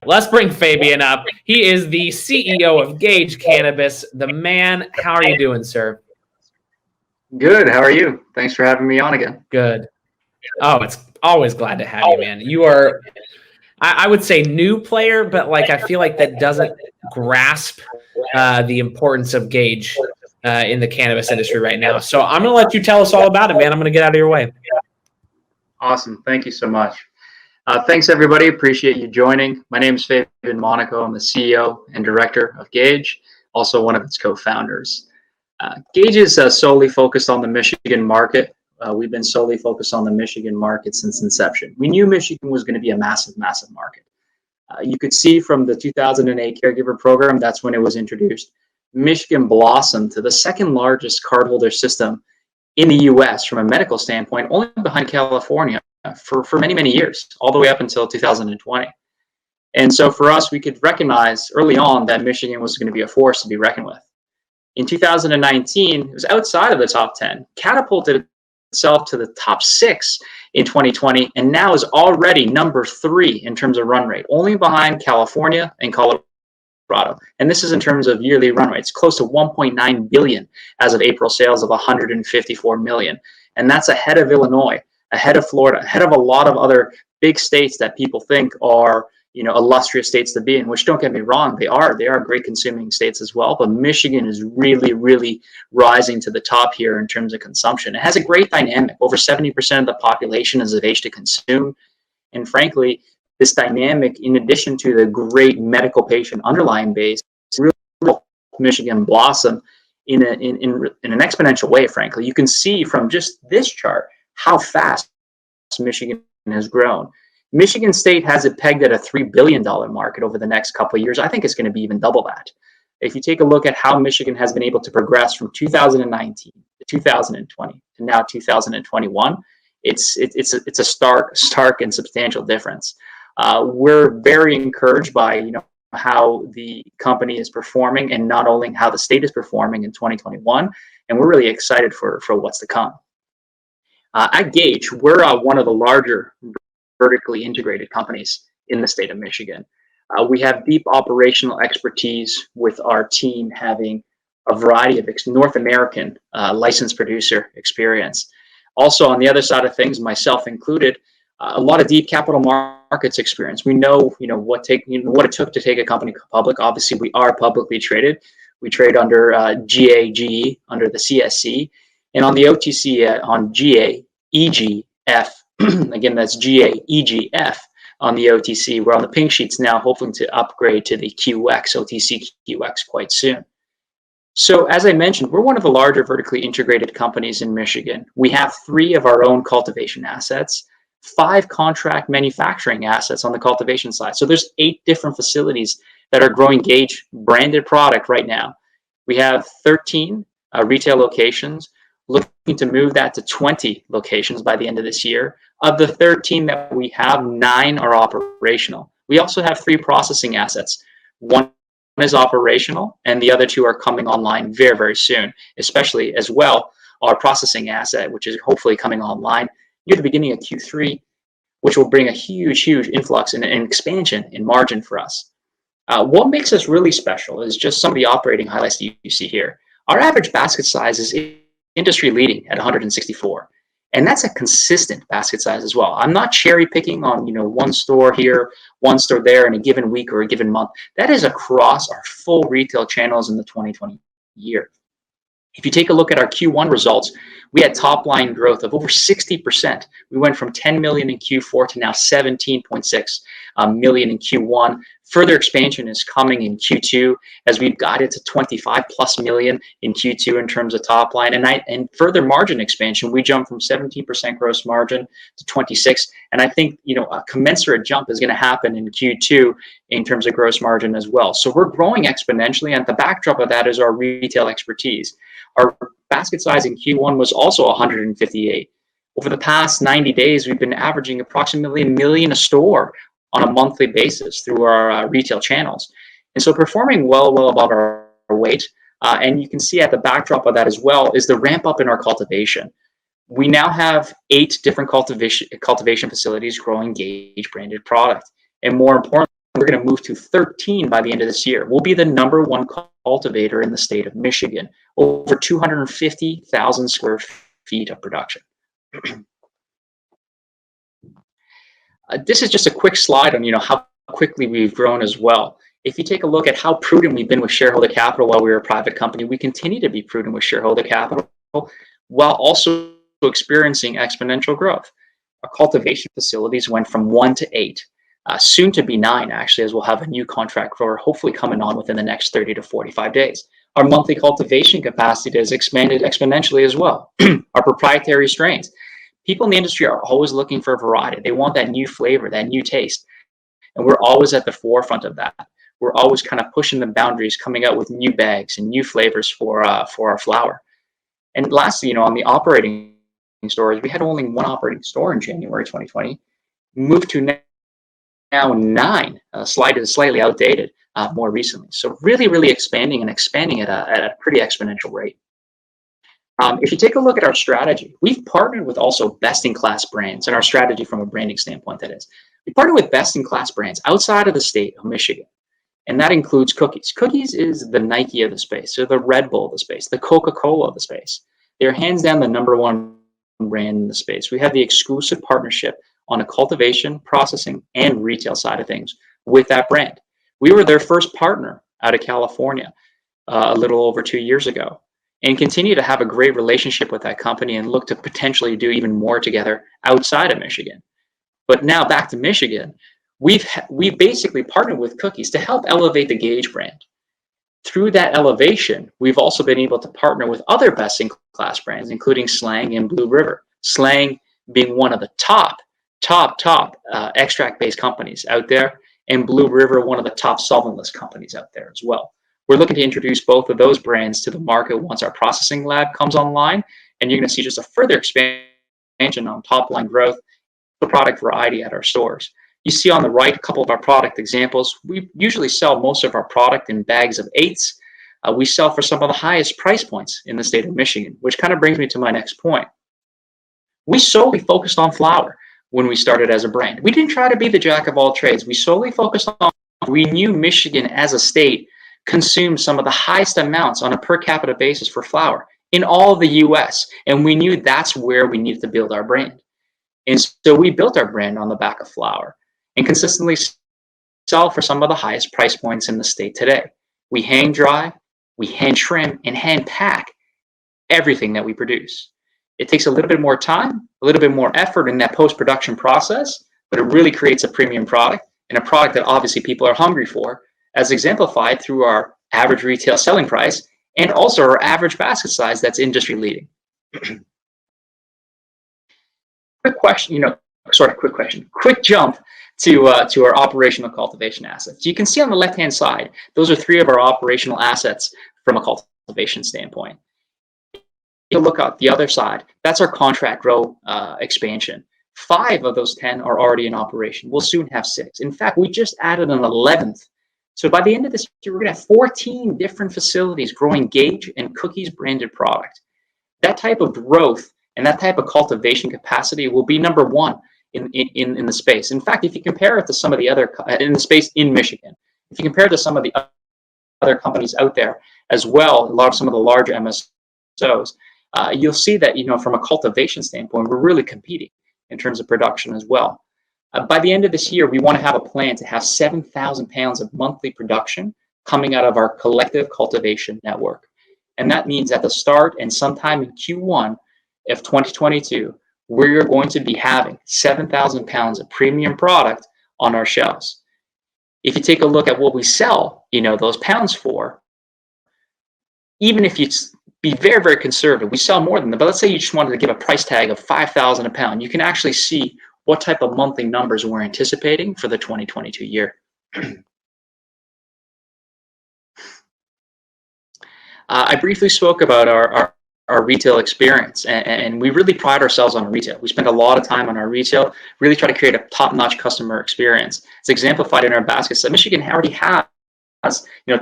Let's bring Fabian up. He is the CEO of Gage Cannabis. The man, how are you doing, sir? Good. How are you? Thanks for having me on again. Good. Oh, it's always glad to have you, man. You are, I would say, new player, but like I feel like that doesn't grasp the importance of Gage in the cannabis industry right now. So I'm going to let you tell us all about it, man. I'm going to get out of your way. Awesome. Thank you so much. Thanks, everybody. Appreciate you joining. My name is Fabian Monaco. I'm the CEO and Director of Gage, also one of its co-founders. Gage is solely focused on the Michigan market. We've been solely focused on the Michigan market since inception. We knew Michigan was going to be a massive, massive market. You could see from the 2008 caregiver program, that's when it was introduced. Michigan blossomed to the second largest cardholder system in the US from a medical standpoint, only behind California for many, many years, all the way up until 2020. And so for us, we could recognize early on that Michigan was going to be a force to be reckoned with. In 2019, it was outside of the top 10, catapulted itself to the top 6 in 2020, and now is already number 3 in terms of run rate, only behind California and Colorado. And this is in terms of yearly run rates, close to 1.9 billion as of April sales of 154 million. And that's ahead of Illinois, ahead of Florida, ahead of a lot of other big states that people think are, illustrious states to be in, which, don't get me wrong, they are great consuming states as well. But Michigan is really, really rising to the top here in terms of consumption. It has a great dynamic. Over 70% of the population is of age to consume. And frankly, this dynamic, in addition to the great medical patient underlying base, really helped Michigan blossom in an exponential way, frankly. You can see from just this chart how fast Michigan has grown. Michigan State has it pegged at a $3 billion market over the next couple of years. I think it's going to be even double that. If you take a look at how Michigan has been able to progress from 2019 to 2020 to now 2021, it's a stark and substantial difference. We're very encouraged by how the company is performing, and not only how the state is performing in 2021, and we're really excited for what's to come. At Gage, we're one of the larger vertically integrated companies in the state of Michigan. We have deep operational expertise, with our team having a variety of North American licensed producer experience. Also, on the other side of things, myself included, a lot of deep capital markets experience. We know, what it took to take a company public. Obviously, we are publicly traded. We trade under GAGE, under the CSC, and on the OTC on GAEGF. Again, that's GAEGF on the OTC. We're on the pink sheets now, hoping to upgrade to the QX, OTC QX, quite soon. So as I mentioned, we're one of the larger vertically integrated companies in Michigan. We have 3 of our own cultivation assets, 5 contract manufacturing assets on the cultivation side. So there's 8 different facilities that are growing Gage branded product right now. We have 13 retail locations, looking to move that to 20 locations by the end of this year. Of the 13 that we have, 9 are operational. We also have 3 processing assets. 1 is operational, and the other 2 are coming online very, very soon, especially as well our processing asset, which is hopefully coming online near the beginning of Q3, which will bring a huge, huge influx and expansion in margin for us. What makes us really special is just some of the operating highlights that you see here. Our average basket size is industry leading at 164. And that's a consistent basket size as well. I'm not cherry picking on, one store here, one store there in a given week or a given month. That is across our full retail channels in the 2020 year. If you take a look at our Q1 results, we had top line growth of over 60%. We went from 10 million in Q4 to now 17.6 million in Q1. Further expansion is coming in Q2, as we've got it to 25 plus million in Q2 in terms of top line. And further margin expansion, we jumped from 17% gross margin to 26. And I think, a commensurate jump is going to happen in Q2 in terms of gross margin as well. So we're growing exponentially. And the backdrop of that is our retail expertise. Our basket size in Q1 was also 158. Over the past 90 days, we've been averaging approximately $1 million a store on a monthly basis through our retail channels. And so performing well above our weight. And you can see at the backdrop of that as well is the ramp up in our cultivation. We now have 8 different cultivation facilities growing Gage branded product. And more importantly, we're going to move to 13 by the end of this year. We'll be the #1 cultivator in the state of Michigan, over 250,000 square feet of production. This is just a quick slide on how quickly we've grown as well. If you take a look at how prudent we've been with shareholder capital while we were a private company, we continue to be prudent with shareholder capital while also experiencing exponential growth. Our cultivation facilities went from 1 to 8, soon to be 9 actually, as we'll have a new contract grower hopefully coming on within the next 30 to 45 days. Our monthly cultivation capacity has expanded exponentially as well. Our proprietary strains. People in the industry are always looking for variety. They want that new flavor, that new taste. And we're always at the forefront of that. We're always kind of pushing the boundaries, coming out with new bags and new flavors for our flower. And lastly, on the operating stores, we had only 1 operating store in January 2020, moved to now 9, slightly outdated more recently. So really expanding at a pretty exponential rate. If you take a look at our strategy, we've partnered with also best-in-class brands, and our strategy from a branding standpoint, that is. We partner with best-in-class brands outside of the state of Michigan, and that includes Cookies. Cookies is the Nike of the space, or the Red Bull of the space, the Coca-Cola of the space. They're hands down the #1 brand in the space. We have the exclusive partnership on a cultivation, processing, and retail side of things with that brand. We were their first partner out of California a little over 2 years ago, and continue to have a great relationship with that company and look to potentially do even more together outside of Michigan. But now back to Michigan, we've basically partnered with Cookies to help elevate the Gage brand. Through that elevation, we've also been able to partner with other best-in-class brands, including Slang and Blue River. Slang being one of the top extract-based companies out there, and Blue River, one of the top solventless companies out there as well. We're looking to introduce both of those brands to the market once our processing lab comes online, and you're going to see just a further expansion on top-line growth, the product variety at our stores. You see on the right a couple of our product examples. We usually sell most of our product in bags of 8s. We sell for some of the highest price points in the state of Michigan, which kind of brings me to my next point. We solely focused on flower when we started as a brand. We didn't try to be the jack of all trades. We solely focused on, we knew Michigan as a state consumed some of the highest amounts on a per capita basis for flower in all of the US. And we knew that's where we needed to build our brand. And so we built our brand on the back of flower and consistently sell for some of the highest price points in the state today. We hang dry, we hand trim, and hand pack everything that we produce. It takes a little bit more time, a little bit more effort in that post-production process, but it really creates a premium product, and a product that obviously people are hungry for, as exemplified through our average retail selling price and also our average basket size that's industry leading. Quick question, quick jump to our operational cultivation assets. You can see on the left-hand side, those are 3 of our operational assets from a cultivation standpoint. You look at the other side, that's our contract grow expansion. 5 of those 10 are already in operation. We'll soon have 6. In fact, we just added an 11th. So by the end of this year, we're going to have 14 different facilities growing Gage and Cookies branded product. That type of growth and that type of cultivation capacity will be #1 in the space. In fact, if you compare it to some of the other in the space in Michigan, if you compare it to some of the other companies out there as well, some of the larger MSOs, you'll see that from a cultivation standpoint, we're really competing in terms of production as well. By the end of this year, we want to have a plan to have 7,000 pounds of monthly production coming out of our collective cultivation network. And that means at the start and sometime in Q1 of 2022, we're going to be having 7,000 pounds of premium product on our shelves. If you take a look at what we sell, those pounds for, even if you be very conservative, we sell more than that. But let's say you just wanted to give a price tag of $5,000 a pound, you can actually see what type of monthly numbers we're anticipating for the 2022 year. I briefly spoke about our retail experience, and we really pride ourselves on retail. We spend a lot of time on our retail, really try to create a top-notch customer experience. It's exemplified in our basket size. Michigan already has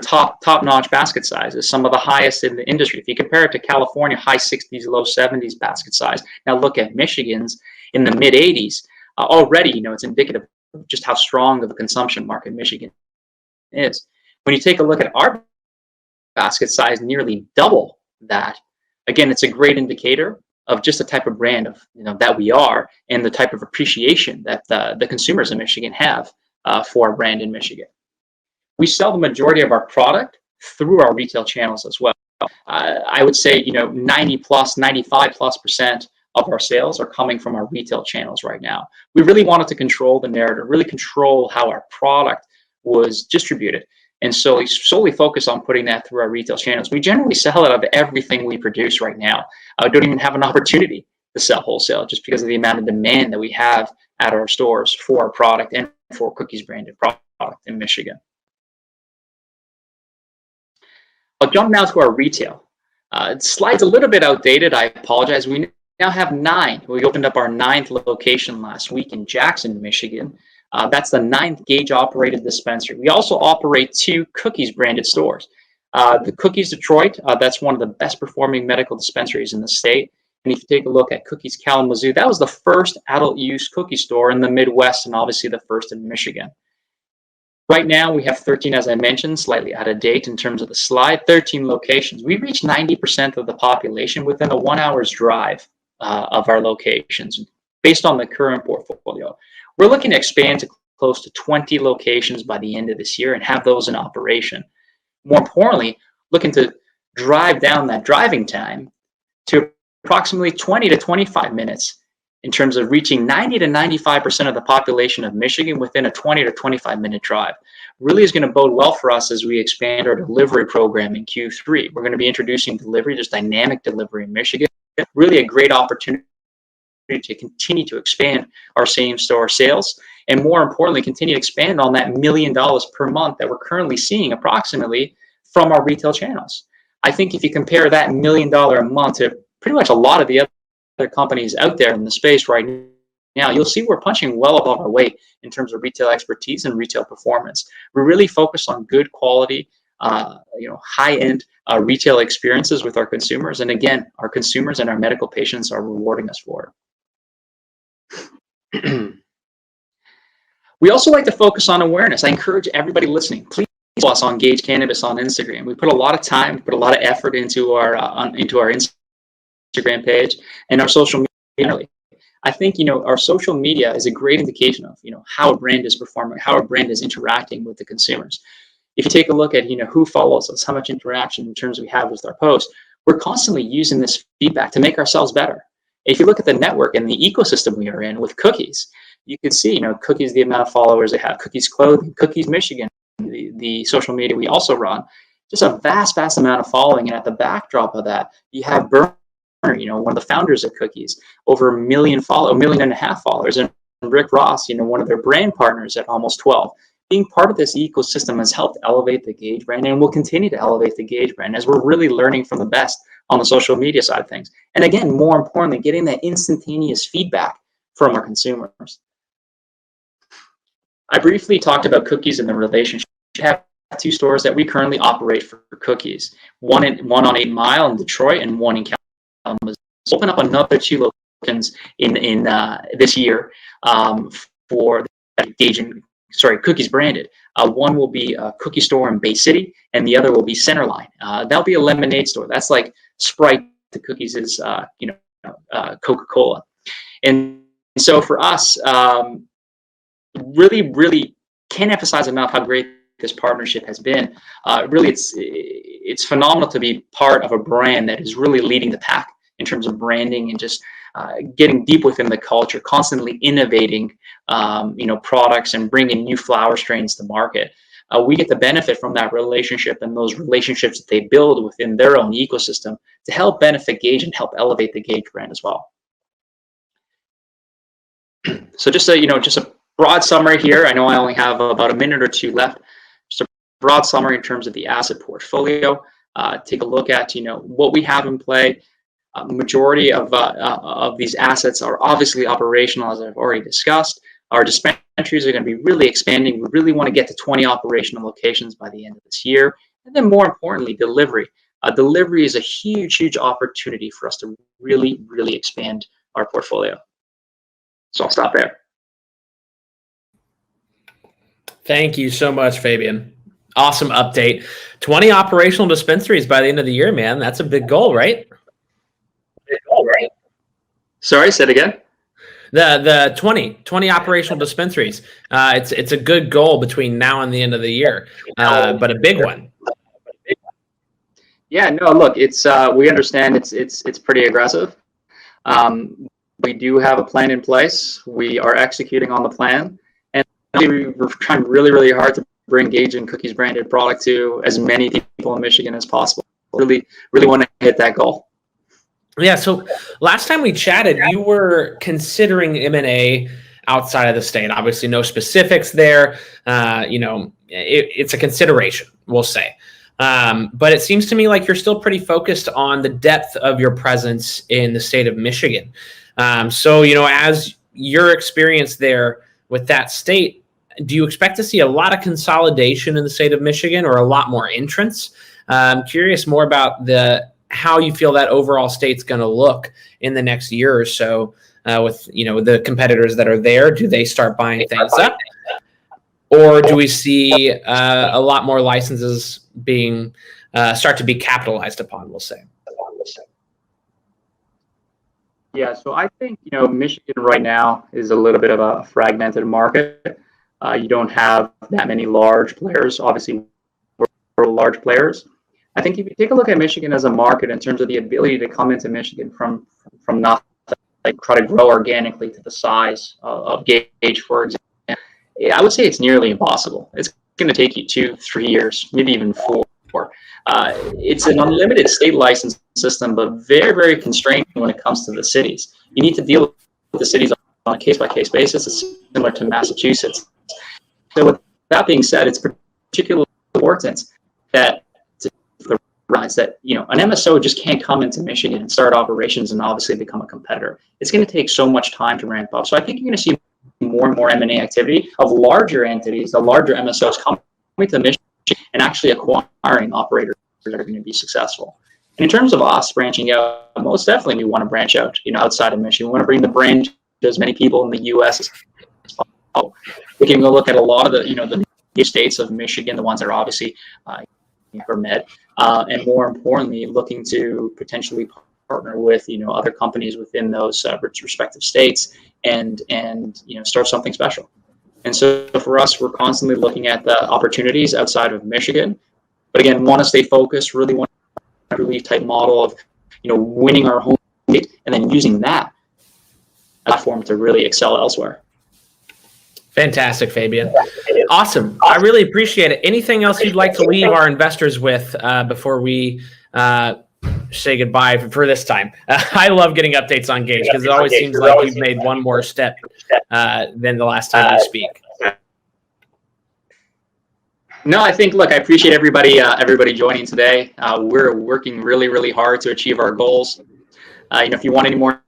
top-notch basket sizes, some of the highest in the industry. If you compare it to California, high 60s, low 70s basket size. Now look at Michigan's in the mid 80s. Already, it's indicative of just how strong of a consumption market Michigan is. When you take a look at our basket size, nearly double that. Again, it's a great indicator of just the type of brand of that we are, and the type of appreciation that the consumers in Michigan have for our brand in Michigan. We sell the majority of our product through our retail channels as well. I would say 90 plus, 95+% of our sales are coming from our retail channels right now. We really wanted to control the narrative, really control how our product was distributed, and so solely focus on putting that through our retail channels. We generally sell out of everything we produce right now. Don't even have an opportunity to sell wholesale just because of the amount of demand that we have at our stores for our product and for Cookies branded product in Michigan. I'll jump now to our retail. Slide's a little bit outdated. I apologize. We now have 9. We opened up our 9th location last week in Jackson, Michigan. That's the 9th Gage operated dispensary. We also operate 2 Cookies branded stores. The Cookies Detroit, that's one of the best performing medical dispensaries in the state. And if you take a look at Cookies Kalamazoo, that was the first adult use cookie store in the Midwest, and obviously the first in Michigan. Right now, we have 13, as I mentioned, slightly out of date in terms of the slide, 13 locations. We reach 90% of the population within a 1 hour's drive of our locations based on the current portfolio. We're looking to expand to close to 20 locations by the end of this year and have those in operation. More importantly, looking to drive down that driving time to approximately 20 to 25 minutes in terms of reaching 90 to 95% of the population of Michigan within a 20 to 25-minute drive. Really is going to bode well for us as we expand our delivery program in Q3. We're going to be introducing delivery, just dynamic delivery in Michigan. Really a great opportunity to continue to expand our same-store sales, and more importantly, continue to expand on that $1 million per month that we're currently seeing approximately from our retail channels. I think if you compare that $1 million a month to pretty much a lot of the other companies out there in the space right now, you'll see we're punching well above our weight in terms of retail expertise and retail performance. We're really focused on good quality, high-end retail experiences with our consumers. And again, our consumers and our medical patients are rewarding us for it. We also like to focus on awareness. I encourage everybody listening, please follow us on Gage Cannabis on Instagram. We put a lot of time, put a lot of effort into our Instagram page and our social media. I think our social media is a great indication of how a brand is performing, how a brand is interacting with the consumers. If you take a look at who follows us, how much interaction in terms we have with our posts, we're constantly using this feedback to make ourselves better. If you look at the network and the ecosystem we are in with Cookies, you can see Cookies, the amount of followers they have, Cookies Clothing, Cookies Michigan, the social media we also run, just a vast amount of following. And at the backdrop of that, you have Burn, one of the founders of Cookies, over 1.5 million followers, and Rick Ross, one of their brand partners at almost 12. Being part of this ecosystem has helped elevate the Gage brand, and will continue to elevate the Gage brand as we're really learning from the best on the social media side of things. And again, more importantly, getting that instantaneous feedback from our consumers. I briefly talked about Cookies and the relationship. We have 2 stores that we currently operate for Cookies, one on 8 Mile in Detroit and one in Kalamazoo. Open up another 2 locations in this year for Gage Cookies branded. One will be a cookie store in Bay City, and the other will be Centerline. That'll be a lemonade store. That's like Sprite to Cookies is Coca-Cola. And so for us, really can't emphasize enough how great this partnership has been. Really, it's phenomenal to be part of a brand that is really leading the pack in terms of branding and just getting deep within the culture, constantly innovating, products and bringing new flower strains to market. We get the benefit from that relationship and those relationships that they build within their own ecosystem to help benefit Gage and help elevate the Gage brand as well. So just a broad summary here. I know I only have about a minute or 2 left. Just a broad summary in terms of the asset portfolio. Take a look at what we have in play. Majority of these assets are obviously operational, as I've already discussed. Our dispensaries are going to be really expanding. We really want to get to 20 operational locations by the end of this year. And then more importantly, delivery. Delivery is a huge opportunity for us to really expand our portfolio. So I'll stop there. Thank you so much, Fabian. Awesome update. 20 operational dispensaries by the end of the year, man. That's a big goal, right? Sorry, say it again. The 20 operational dispensaries. It's a good goal between now and the end of the year, but a big one. Yeah, no, look, it's we understand it's pretty aggressive. We do have a plan in place. We are executing on the plan, and we're trying really, really hard to bring Gage and Cookies branded product to as many people in Michigan as possible. Really, really want to hit that goal. Yeah. So last time we chatted, you were considering M&A outside of the state. Obviously, no specifics there. It's a consideration, we'll say. But it seems to me like you're still pretty focused on the depth of your presence in the state of Michigan. So, as your experience there with that state, do you expect to see a lot of consolidation in the state of Michigan or a lot more entrants? I'm curious more about how you feel that overall state's going to look in the next year or so with the competitors that are there. Do they start buying things up, or do we see a lot more licenses being start to be capitalized upon? We'll say. Yeah, so I think Michigan right now is a little bit of a fragmented market. You don't have that many large players. Obviously, we're large players. I think if you take a look at Michigan as a market in terms of the ability to come into Michigan from nothing, like try to grow organically to the size of Gage, for example, I would say it's nearly impossible. It's going to take you 2-3 years, maybe even 4. It's an unlimited state license system, but very, very constrained when it comes to the cities. You need to deal with the cities on a case-by-case basis. It's similar to Massachusetts. So with that being said, it's particularly important that an MSO just can't come into Michigan and start operations and obviously become a competitor. It's going to take so much time to ramp up. So I think you're going to see more and more M&A activity of larger entities, the larger MSOs coming to Michigan and actually acquiring operators that are going to be successful. And in terms of us branching out, most definitely we want to branch out, outside of Michigan. We want to bring the brand to as many people in the U.S. as possible. We can go look at a lot of the states of Michigan, the ones that are obviously permit, and more importantly, looking to potentially partner with other companies within those respective states and start something special. And so for us, we're constantly looking at the opportunities outside of Michigan, but again, want to stay focused. Really want a relief type model of winning our home state and then using that platform to really excel elsewhere. Fantastic, Fabian. Awesome. I really appreciate it. Anything else you'd like to leave our investors with before we say goodbye for this time? I love getting updates on Gage because it always seems like you've made one more step than the last time you speak. No, I think, look, I appreciate everybody joining today. We're working really, really hard to achieve our goals. If you want any more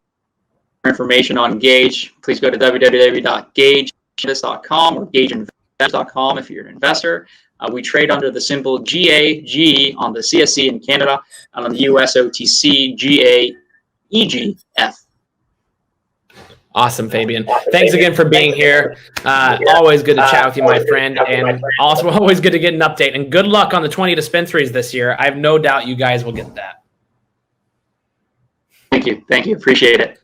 information on Gage, please go to www.gagecannabis.com or gageinvestors.com if you're an investor. We trade under the symbol GAG on the CSE in Canada and on the US OTC GAEGF. Awesome, Fabian. Thanks again for being here. Always good to chat with you, my friend, and also always good to get an update. And good luck on the 20 dispensaries this year. I have no doubt you guys will get that. Thank you. Appreciate it.